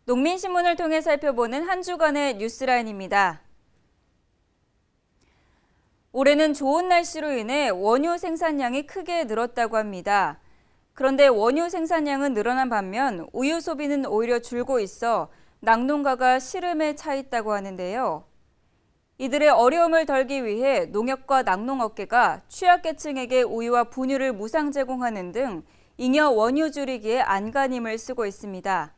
농민신문을 통해 살펴보는 한 주간의 뉴스라인입니다. 올해는 좋은 날씨로 인해 원유 생산량이 크게 늘었다고 합니다. 그런데 원유 생산량은 늘어난 반면 우유 소비는 오히려 줄고 있어 낙농가가 시름에 차 있다고 하는데요. 이들의 어려움을 덜기 위해 농협과 낙농업계가 취약계층에게 우유와 분유를 무상 제공하는 등 잉여 원유 줄이기에 안간힘을 쓰고 있습니다.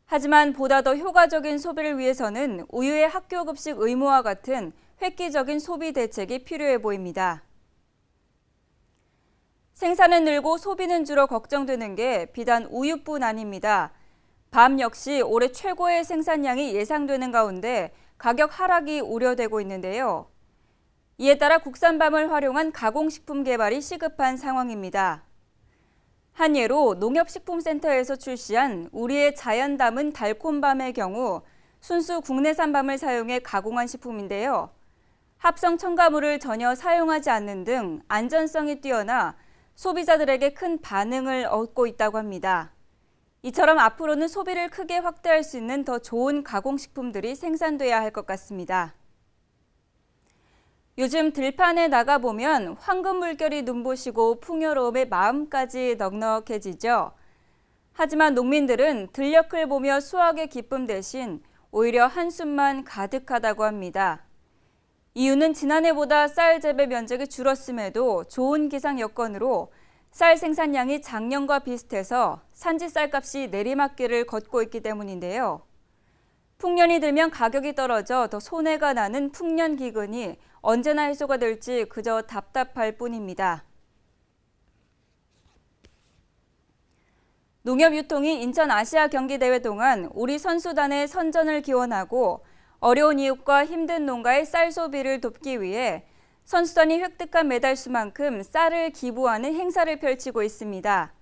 하지만 보다 더 효과적인 소비를 위해서는 우유의 학교급식 의무화 같은 획기적인 소비 대책이 필요해 보입니다. 생산은 늘고 소비는 줄어 걱정되는 게 비단 우유뿐 아닙니다. 밤 역시 올해 최고의 생산량이 예상되는 가운데 가격 하락이 우려되고 있는데요. 이에 따라 국산밤을 활용한 가공식품 개발이 시급한 상황입니다. 한 예로 농협식품센터에서 출시한 우리의 자연 담은 달콤밤의 경우 순수 국내산 밤을 사용해 가공한 식품인데요. 합성 첨가물을 전혀 사용하지 않는 등 안전성이 뛰어나 소비자들에게 큰 반응을 얻고 있다고 합니다. 이처럼 앞으로는 소비를 크게 확대할 수 있는 더 좋은 가공식품들이 생산돼야 할 것 같습니다. 요즘 들판에 나가보면 황금 물결이 눈부시고 풍요로움에 마음까지 넉넉해지죠. 하지만 농민들은 들녘을 보며 수확의 기쁨 대신 오히려 한숨만 가득하다고 합니다. 이유는 지난해보다 쌀 재배 면적이 줄었음에도 좋은 기상 여건으로 쌀 생산량이 작년과 비슷해서 산지 쌀값이 내리막길을 걷고 있기 때문인데요. 풍년이 들면 가격이 떨어져 더 손해가 나는 풍년 기근이 언제나 해소가 될지 그저 답답할 뿐입니다. 농협유통이 인천 아시아 경기대회 동안 우리 선수단의 선전을 기원하고 어려운 이웃과 힘든 농가의 쌀 소비를 돕기 위해 선수단이 획득한 메달 수만큼 쌀을 기부하는 행사를 펼치고 있습니다.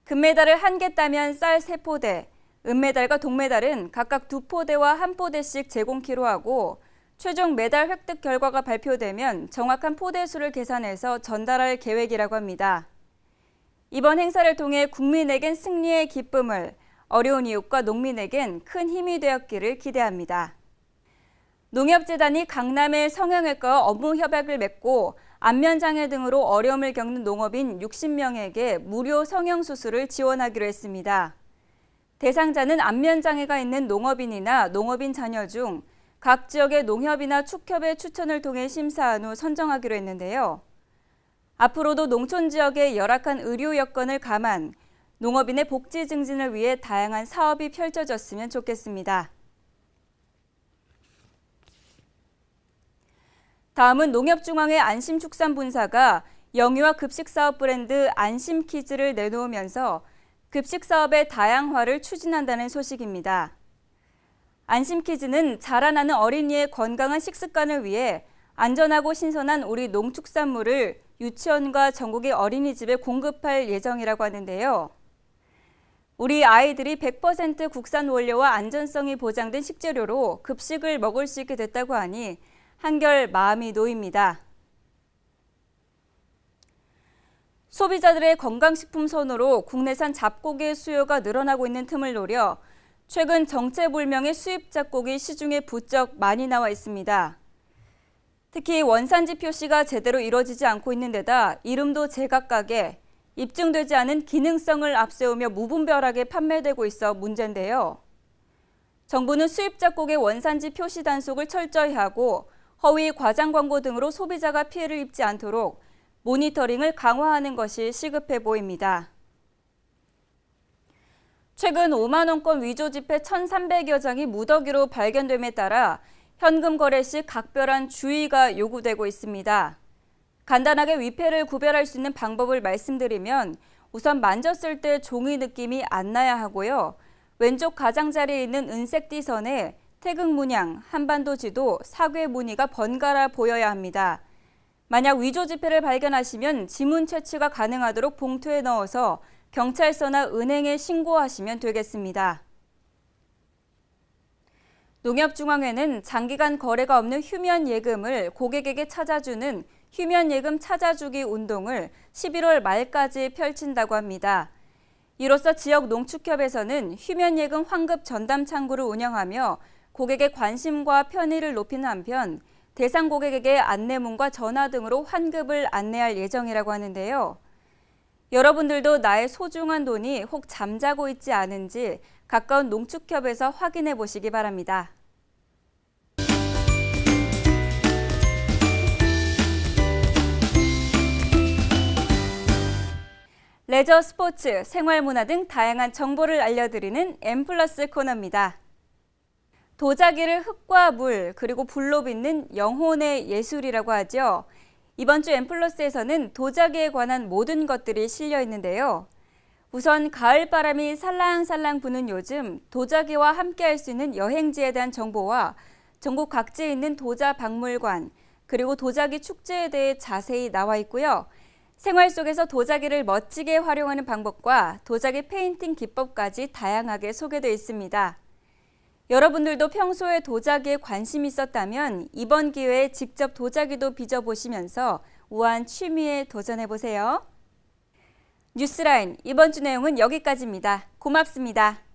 금메달을 1개 따면 쌀 3포대, 은메달과 동메달은 각각 2포대와 1포대씩 제공키로 하고 최종 메달 획득 결과가 발표되면 정확한 포대 수를 계산해서 전달할 계획이라고 합니다. 이번 행사를 통해 국민에겐 승리의 기쁨을, 어려운 이웃과 농민에겐 큰 힘이 되었기를 기대합니다. 농협재단이 강남의 성형외과와 업무 협약을 맺고 안면장애 등으로 어려움을 겪는 농업인 60명에게 무료 성형수술을 지원하기로 했습니다. 대상자는 안면장애가 있는 농업인이나 농업인 자녀 중 각 지역의 농협이나 축협의 추천을 통해 심사한 후 선정하기로 했는데요. 앞으로도 농촌 지역의 열악한 의료 여건을 감안, 농업인의 복지 증진을 위해 다양한 사업이 펼쳐졌으면 좋겠습니다. 다음은 농협중앙회 안심축산분사가 영유아 급식사업 브랜드 안심키즈를 내놓으면서 급식사업의 다양화를 추진한다는 소식입니다. 안심키즈는 자라나는 어린이의 건강한 식습관을 위해 안전하고 신선한 우리 농축산물을 유치원과 전국의 어린이집에 공급할 예정이라고 하는데요. 우리 아이들이 100% 국산 원료와 안전성이 보장된 식재료로 급식을 먹을 수 있게 됐다고 하니 한결 마음이 놓입니다. 소비자들의 건강식품 선호로 국내산 잡곡의 수요가 늘어나고 있는 틈을 노려 최근 정체불명의 수입 잡곡이 시중에 부쩍 많이 나와 있습니다. 특히 원산지 표시가 제대로 이루어지지 않고 있는 데다 이름도 제각각에 입증되지 않은 기능성을 앞세우며 무분별하게 판매되고 있어 문제인데요. 정부는 수입 잡곡의 원산지 표시 단속을 철저히 하고 허위 과장 광고 등으로 소비자가 피해를 입지 않도록 모니터링을 강화하는 것이 시급해 보입니다. 최근 5만 원권 위조 지폐 1,300여 장이 무더기로 발견됨에 따라 현금 거래 시 각별한 주의가 요구되고 있습니다. 간단하게 위패를 구별할 수 있는 방법을 말씀드리면 우선 만졌을 때 종이 느낌이 안 나야 하고요. 왼쪽 가장자리에 있는 은색 띠선에 태극 문양, 한반도 지도, 사괴 무늬가 번갈아 보여야 합니다. 만약 위조 지폐를 발견하시면 지문 채취가 가능하도록 봉투에 넣어서 경찰서나 은행에 신고하시면 되겠습니다. 농협중앙회는 장기간 거래가 없는 휴면 예금을 고객에게 찾아주는 휴면 예금 찾아주기 운동을 11월 말까지 펼친다고 합니다. 이로써 지역 농축협에서는 휴면예금 환급 전담 창구를 운영하며 고객의 관심과 편의를 높이는 한편 대상 고객에게 안내문과 전화 등으로 환급을 안내할 예정이라고 하는데요. 여러분들도 나의 소중한 돈이 혹 잠자고 있지 않은지 가까운 농축협에서 확인해 보시기 바랍니다. 레저, 스포츠, 생활문화 등 다양한 정보를 알려드리는 M+ 코너입니다. 도자기를 흙과 물 그리고 불로 빚는 영혼의 예술이라고 하죠. 이번 주 M+에서는 도자기에 관한 모든 것들이 실려 있는데요. 우선 가을바람이 살랑살랑 부는 요즘 도자기와 함께 할 수 있는 여행지에 대한 정보와 전국 각지에 있는 도자 박물관 그리고 도자기 축제에 대해 자세히 나와 있고요. 생활 속에서 도자기를 멋지게 활용하는 방법과 도자기 페인팅 기법까지 다양하게 소개되어 있습니다. 여러분들도 평소에 도자기에 관심이 있었다면 이번 기회에 직접 도자기도 빚어보시면서 우아한 취미에 도전해보세요. 뉴스라인 이번 주 내용은 여기까지입니다. 고맙습니다.